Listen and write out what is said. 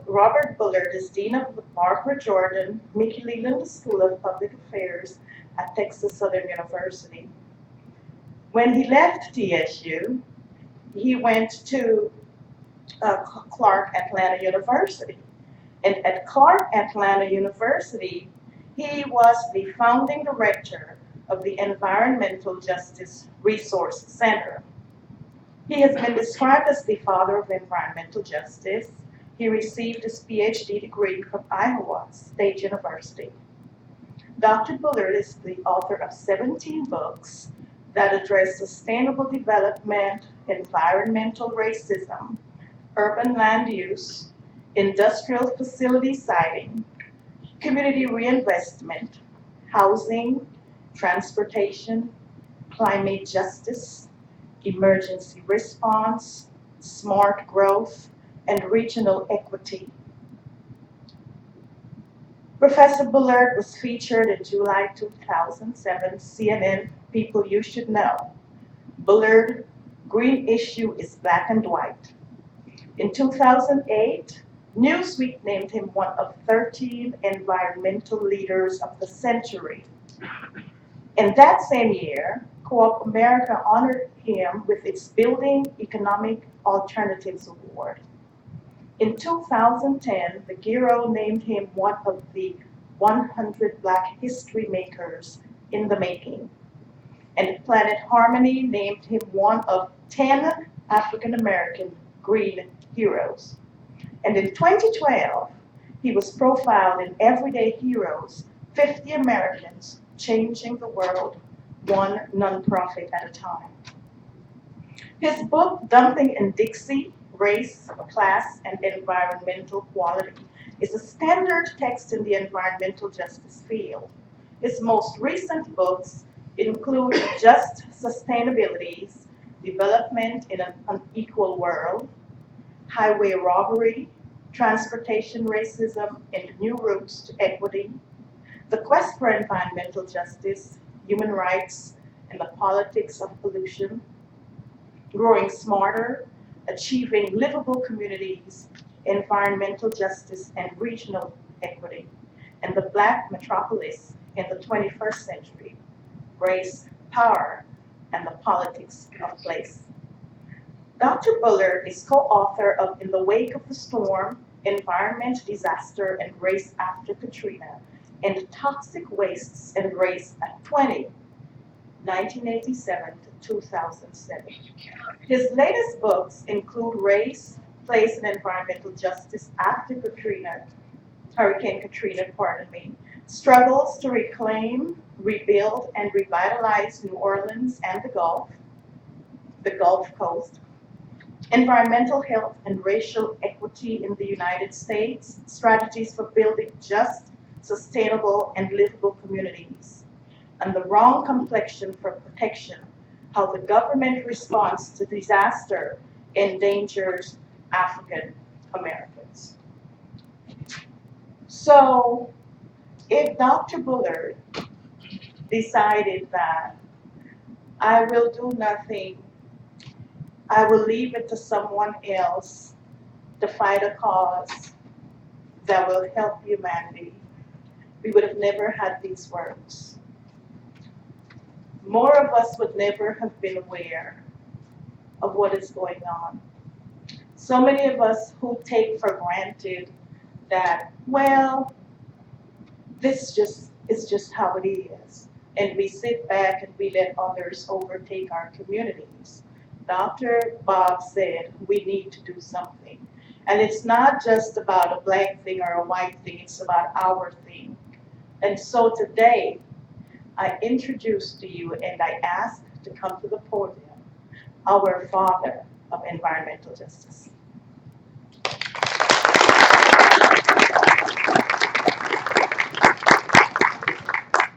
Robert Bullard is Dean of the Barbara Jordan Mickey Leland School of Public Affairs at Texas Southern University. When he left TSU, he went to Clark Atlanta University. And at Clark Atlanta University, he was the founding director of the Environmental Justice Resource Center. He has been described as the father of environmental justice. He received his PhD degree from Iowa State University. Dr. Bullard is the author of 17 books that address sustainable development, environmental racism, urban land use, industrial facility siting, community reinvestment, housing, transportation, climate justice, emergency response, smart growth, and regional equity. Professor Bullard was featured in July 2007 CNN People You Should Know. Bullard, Green Issue is Black and White. In 2008, Newsweek named him one of 13 environmental leaders of the century. In that same year, Co-op America honored him with its Building Economic Alternatives Award. In 2010, the Giro named him one of the 100 Black history makers in the making. And Planet Harmony named him one of 10 African American green heroes. And in 2012, he was profiled in Everyday Heroes, 50 Americans Changing the World, one nonprofit at a time. His book, Dumping in Dixie, Race, Class, and Environmental Quality, is a standard text in the environmental justice field. His most recent books include Just Sustainabilities, Development in an Unequal World, Highway Robbery, Transportation Racism, and New Routes to Equity, The Quest for Environmental Justice, Human Rights, and the Politics of Pollution, Growing Smarter, Achieving Livable Communities, Environmental Justice and Regional Equity, and the Black Metropolis in the 21st Century, Race, Power, and the Politics of Place. Dr. Bullard is co-author of In the Wake of the Storm, Environment, Disaster, and Race After Katrina, and Toxic Wastes and Race at 20, 1987 to 2007. His latest books include Race, Place, and Environmental Justice After Hurricane Katrina, Struggles to Reclaim, Rebuild, and Revitalize New Orleans and the Gulf Coast, Environmental Health and Racial Equity in the United States, Strategies for Building Just, Sustainable, and Livable Communities, and The Wrong Complexion for Protection, How the Government Response to Disaster Endangers African Americans. So, if Dr. Bullard decided that I will do nothing, I will leave it to someone else to fight a cause that will help humanity, we would have never had these works. More of us would never have been aware of what is going on. So many of us who take for granted that, well, this is just how it is. And we sit back and we let others overtake our communities. Dr. Bob said we need to do something. And it's not just about a black thing or a white thing, it's about our thing. And so today, I introduce to you and I ask to come to the podium our father of environmental justice.